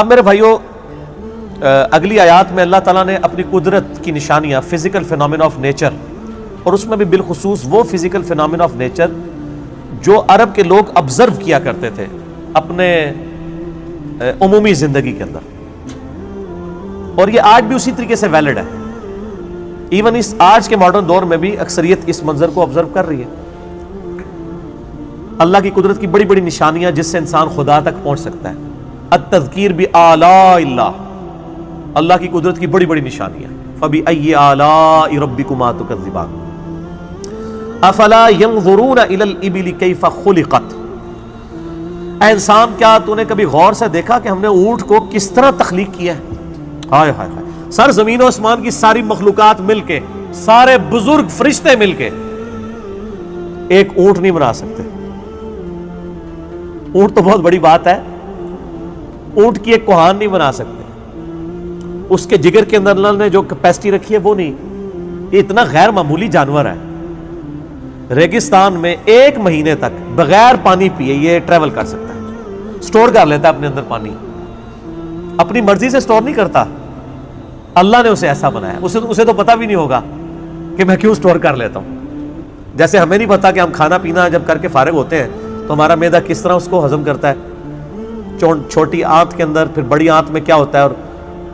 اب میرے بھائیوں، اگلی آیات میں اللہ تعالیٰ نے اپنی قدرت کی نشانیاں، فزیکل فینومینا آف نیچر، اور اس میں بھی بالخصوص وہ فزیکل فینومینا آف نیچر جو عرب کے لوگ آبزرو کیا کرتے تھے اپنے عمومی زندگی کے اندر، اور یہ آج بھی اسی طریقے سے ویلڈ ہے. ایون اس آج کے ماڈرن دور میں بھی اکثریت اس منظر کو آبزرو کر رہی ہے. اللہ کی قدرت کی بڑی بڑی نشانیاں جس سے انسان خدا تک پہنچ سکتا ہے. التذکیر بآلاء اللہ، اللہ کی قدرت کی بڑی بڑی نشانیاں. فبأي آلاء ربكما تكذبان افلا ينظرون الى الابل كيف خلقت. اے انسان، کیا تو نے کبھی غور سے دیکھا کہ ہم نے اونٹ کو کس طرح تخلیق کیا ہے؟ ہائے ہائے ہائے، سر زمین و آسمان کی ساری مخلوقات مل کے، سارے بزرگ فرشتے مل کے ایک اونٹ نہیں بنا سکتے. اونٹ تو بہت بڑی بات ہے، اونٹ کی ایک کوہان نہیں بنا سکتے. اس کے جگر کے اندر اللہ نے جو کیپیسٹی رکھی ہے وہ نہیں. یہ اتنا غیر معمولی جانور ہے، ریگستان میں 1 مہینے تک بغیر پانی پیے یہ ٹریول کر سکتا ہے، سٹور کر لیتا ہے اپنے اندر پانی. اپنی مرضی سے سٹور نہیں کرتا، اللہ نے اسے ایسا بنایا. اسے تو پتہ بھی نہیں ہوگا کہ میں کیوں سٹور کر لیتا ہوں. جیسے ہمیں نہیں پتا کہ ہم کھانا پینا جب کر کے فارغ ہوتے ہیں تو ہمارا معدہ کس طرح اس کو ہضم کرتا ہے، چھوٹی آنت کے اندر، پھر بڑی آنت میں کیا ہوتا ہے، اور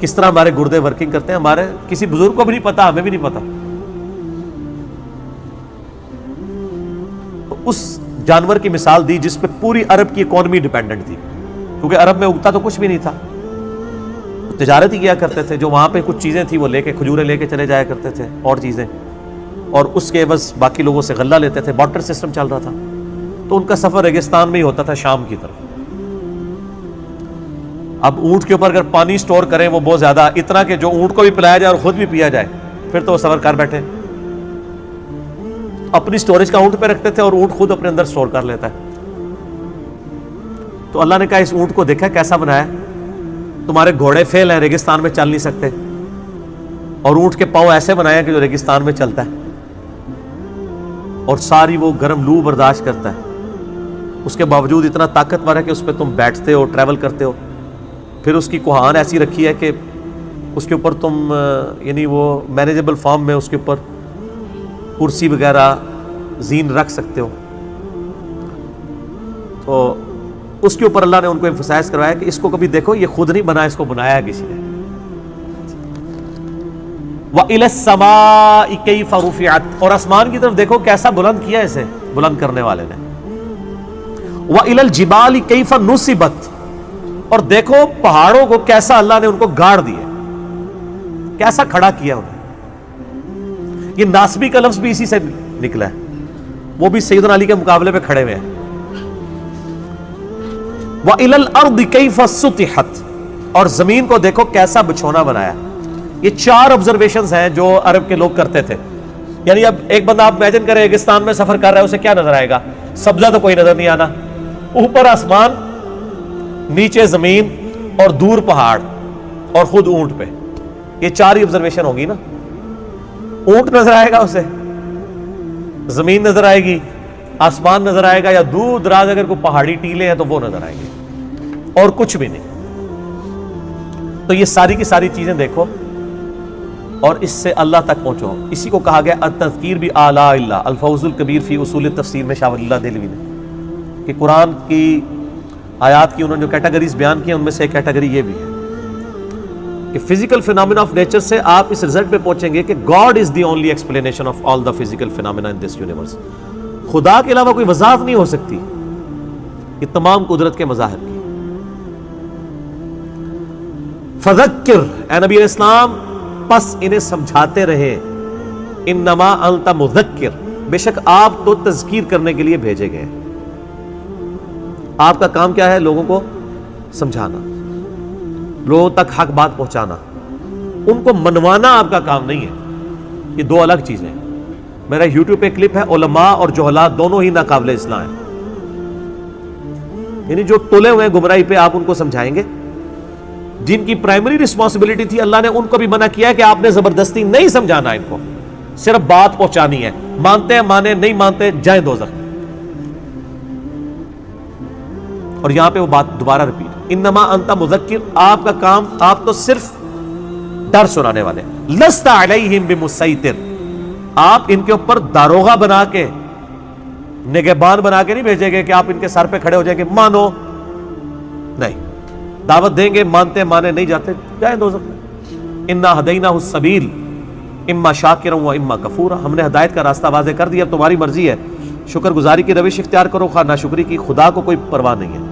کس طرح ہمارے گردے ورکنگ کرتے ہیں. ہمارے کسی بزرگ کو بھی نہیں پتا، ہمیں بھی نہیں پتا. اس جانور کی مثال دی جس پہ پوری عرب کی اکانومی ڈیپینڈنٹ تھی، کیونکہ عرب میں اگتا تو کچھ بھی نہیں تھا، تجارت ہی کیا کرتے تھے. جو وہاں پہ کچھ چیزیں تھیں وہ لے کے، کھجوریں لے کے چلے جایا کرتے تھے اور چیزیں، اور اس کے بس باقی لوگوں سے غلہ لیتے تھے. بارٹر سسٹم چل رہا تھا، تو ان کا سفر ریگستان میں ہی ہوتا تھا شام کی طرف. اب اونٹ کے اوپر اگر پانی سٹور کریں وہ بہت زیادہ، اتنا کہ جو اونٹ کو بھی پلایا جائے اور خود بھی پیا جائے، پھر تو وہ سفر کر بیٹھے. اپنی سٹوریج کا اونٹ پہ رکھتے تھے اور اونٹ خود اپنے اندر سٹور کر لیتا ہے. تو اللہ نے کہا اس اونٹ کو دیکھا کیسا بنایا، تمہارے گھوڑے فیل ہیں، ریگستان میں چل نہیں سکتے، اور اونٹ کے پاؤں ایسے بنایا کہ جو ریگستان میں چلتا ہے اور ساری وہ گرم لو برداشت کرتا ہے. اس کے باوجود اتنا طاقتور ہے کہ اس پہ تم بیٹھتے ہو، ٹریول کرتے ہو. پھر اس کی کوہان ایسی رکھی ہے کہ اس کے اوپر تم یعنی وہ مینیجبل فارم میں اس کے اوپر کرسی وغیرہ زین رکھ سکتے ہو. تو اس کے اوپر اللہ نے ان کو ایمفسائز کروایا کہ اس کو کبھی دیکھو یہ خود نہیں بنا، اس کو بنایا ہے کسی نے. وَإِلَى السَّمَاءِ كَيْفَ رُفِعَتْ، اور آسمان کی طرف دیکھو کیسا بلند کیا اسے بلند کرنے والے نے. وَإِلَى الْجِبَالِ كَيْفَ نُصِبَتْ، اور دیکھو پہاڑوں کو کیسا اللہ نے ان کو گاڑ دیا، کیسا کھڑا کیا انہیں. یہ ناسبی کا لفظ بھی اسی سے نکلا ہے، وہ بھی سیدنا علی کے مقابلے پہ کھڑے ہوئے ہیں. وَإِلَى الْأَرْضِ كَيْفَ سُطِحَتْ، اور زمین کو دیکھو کیسا بچھونا بنایا. یہ 4 آبزرویشنز ہیں جو عرب کے لوگ کرتے تھے. یعنی اب ایک بندہ آپ امیجن کریں ریگستان میں سفر کر رہا ہے، اسے کیا نظر آئے گا؟ سبزہ تو کوئی نظر نہیں آنا، اوپر آسمان، نیچے زمین، اور دور پہاڑ، اور خود اونٹ پہ. یہ 4 ہی آبزرویشن ہوگی نا. اونٹ نظر آئے گا اسے، زمین نظر آئے گی، آسمان نظر آئے گا، یا دور دراز اگر کوئی پہاڑی ٹیلے ہیں تو وہ نظر آئیں گے، اور کچھ بھی نہیں. تو یہ ساری کی ساری چیزیں دیکھو اور اس سے اللہ تک پہنچو. اسی کو کہا گیا التذکیر بآلاء اللہ. الفوز الکبیر فی اصول التفسیر میں شاہ ولی اللہ دہلوی نے کہ قرآن کی آیات کی انہوں نے جو کیٹیگریز بیان کی ہیں ان میں سے ایک کیٹیگری یہ بھی ہے کہ فزیکل فینومینا آف نیچر سے آپ اس رزلٹ پہ پہنچیں گے کہ God is the only explanation of all the physical phenomena in this universe. خدا کے علاوہ کوئی وضاحت نہیں ہو سکتی یہ تمام قدرت کے مظاہر کی. فذکر، اے نبی علیہ السلام پس انہیں سمجھاتے رہے. انما انت مذکر، بے شک آپ تو تذکیر کرنے کے لیے بھیجے گئے. آپ کا کام کیا ہے؟ لوگوں کو سمجھانا، لوگوں تک حق بات پہنچانا. ان کو منوانا آپ کا کام نہیں ہے. یہ 2 الگ چیزیں ہیں. میرا یوٹیوب پہ کلپ ہے، علماء اور جہلاء دونوں ہی ناقابل اصلاح ہیں. یعنی جو ٹولے ہوئے ہیں گمراہی پہ آپ ان کو سمجھائیں گے. جن کی پرائمری رسپانسبلٹی تھی اللہ نے ان کو بھی منع کیا ہے کہ آپ نے زبردستی نہیں سمجھانا ان کو، صرف بات پہنچانی ہے. مانتے ہیں مانے، نہیں مانتے جائیں دوزخ. اور یہاں پہ وہ بات دوبارہ رپیٹ انما انت مذکر، آپ کا کام، آپ تو صرف ڈر سنانے والے، لست علیہم بمسیطر، آپ ان کے اوپر داروغہ بنا کے، نگہبان بنا کے نہیں بھیجیں گے کہ آپ ان کے سر پہ کھڑے ہو جائیں گے مانو، نہیں، دعوت دیں گے، مانتے مانے نہیں جاتے جائیں دوزخ میں۔ انا ہدیناہ السبیل اما شاکرا و اما کفورا، ہم نے ہدایت کا راستہ واضح کر دیا، اب تمہاری مرضی ہے، شکر گزاری کی روش اختیار کرو خواہ ناشکری کی، خدا کو کوئی پرواہ نہیں ہے،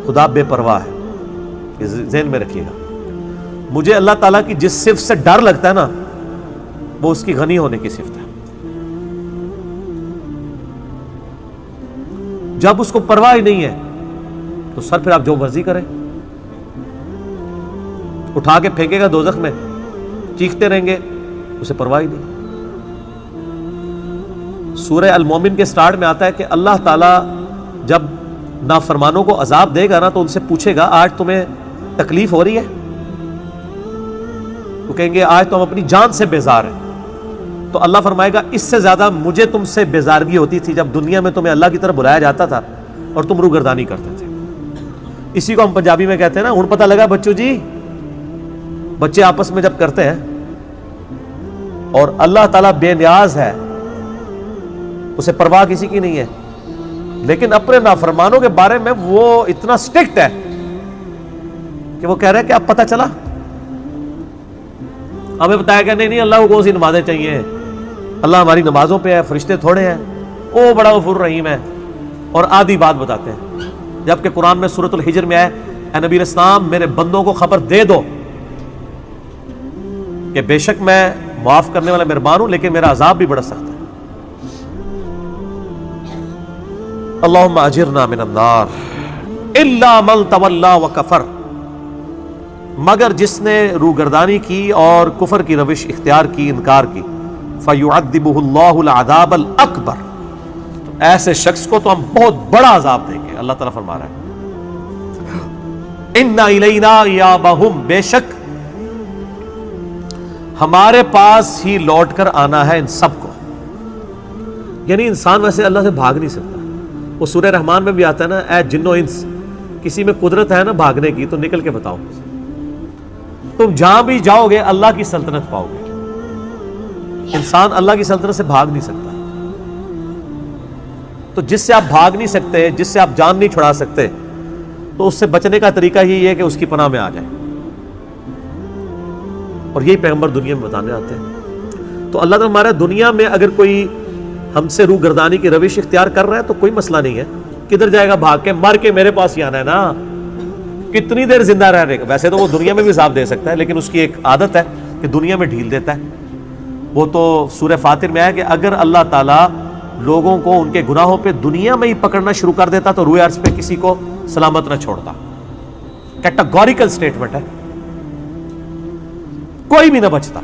خدا بے پرواہ ہے، یہ ذہن میں رکھیے گا۔ مجھے اللہ تعالیٰ کی جس صفت سے ڈر لگتا ہے نا، وہ اس کی غنی ہونے کی صفت ہے۔ جب اس کو پرواہ ہی نہیں ہے تو سر پھر آپ جو مرضی کریں، اٹھا کے پھینکے گا دوزخ میں، چیختے رہیں گے، اسے پرواہ ہی نہیں۔ سورہ المومن کے سٹارٹ میں آتا ہے کہ اللہ تعالیٰ جب نافرمانوں کو عذاب دے گا نا تو ان سے پوچھے گا آج تمہیں تکلیف ہو رہی ہے؟ تو کہیں گے آج تو ہم اپنی جان سے بیزار ہیں۔ تو اللہ فرمائے گا اس سے زیادہ مجھے تم سے بیزارگی ہوتی تھی جب دنیا میں تمہیں اللہ کی طرف بلایا جاتا تھا اور تم روگردانی کرتے تھے۔ اسی کو ہم پنجابی میں کہتے ہیں نا، ہن پتہ لگا بچوں جی، بچے آپس میں جب کرتے ہیں اور اللہ تعالیٰ بے نیاز ہے، اسے پرواہ کسی کی نہیں ہے، لیکن اپنے نافرمانوں کے بارے میں وہ اتنا سٹرکٹ ہے کہ وہ کہہ رہے ہیں کہ اب پتہ چلا، ہمیں بتایا کہ نہیں اللہ کو کون سی نمازیں چاہیے، اللہ ہماری نمازوں پہ ہے، فرشتے تھوڑے ہیں، وہ بڑا غفور رحیم ہے، اور آدھی بات بتاتے ہیں، جبکہ قرآن میں سورۃ الحجر میں ہے اے نبی الاسلام میرے بندوں کو خبر دے دو کہ بے شک میں معاف کرنے والا مہربان ہوں، لیکن میرا عذاب بھی بڑا سخت ہے۔ اللہم اجرنا من النار الا من تولا وکفر، مگر جس نے روگردانی کی اور کفر کی روش اختیار کی، انکار کی، فیعذبہ اللہ العذاب الاکبر، تو ایسے شخص کو تو ہم بہت بڑا عذاب دیں گے۔ اللہ تعالیٰ فرما رہا ہے ان الینا ایابہم، بے شک ہمارے پاس ہی لوٹ کر آنا ہے ان سب کو۔ یعنی انسان ویسے اللہ سے بھاگ نہیں سکتا، وہ سورہ رحمان میں بھی آتا ہے نا، اے جن و انس، کسی میں قدرت ہے نا بھاگنے کی تو نکل کے بتاؤ، تم جہاں بھی جاؤ گے اللہ کی سلطنت پاؤ گے۔ انسان اللہ کی سلطنت سے بھاگ نہیں سکتا، تو جس سے آپ بھاگ نہیں سکتے، جس سے آپ جان نہیں چھڑا سکتے، تو اس سے بچنے کا طریقہ ہی ہے کہ اس کی پناہ میں آ جائے، اور یہی پیغمبر دنیا میں بتانے آتے ہیں۔ تو اللہ تعالیٰ ہمارا دنیا میں اگر کوئی ہم سے روگردانی کی روش اختیار کر رہا ہے تو کوئی مسئلہ نہیں ہے، کدھر جائے گا بھاگ کے، مر کے میرے پاس ہی آنا ہے نا، کتنی دیر زندہ رہنے کا۔ ویسے تو وہ دنیا میں بھی عذاب دے سکتا ہے، لیکن اس کی ایک عادت ہے کہ دنیا میں ڈھیل دیتا ہے۔ وہ تو سورہ فاطر میں ہے کہ اگر اللہ تعالیٰ لوگوں کو ان کے گناہوں پہ دنیا میں ہی پکڑنا شروع کر دیتا تو روئے عرض پہ کسی کو سلامت نہ چھوڑتا۔ کیٹاگوریکل سٹیٹمنٹ ہے، کوئی بھی نہ بچتا۔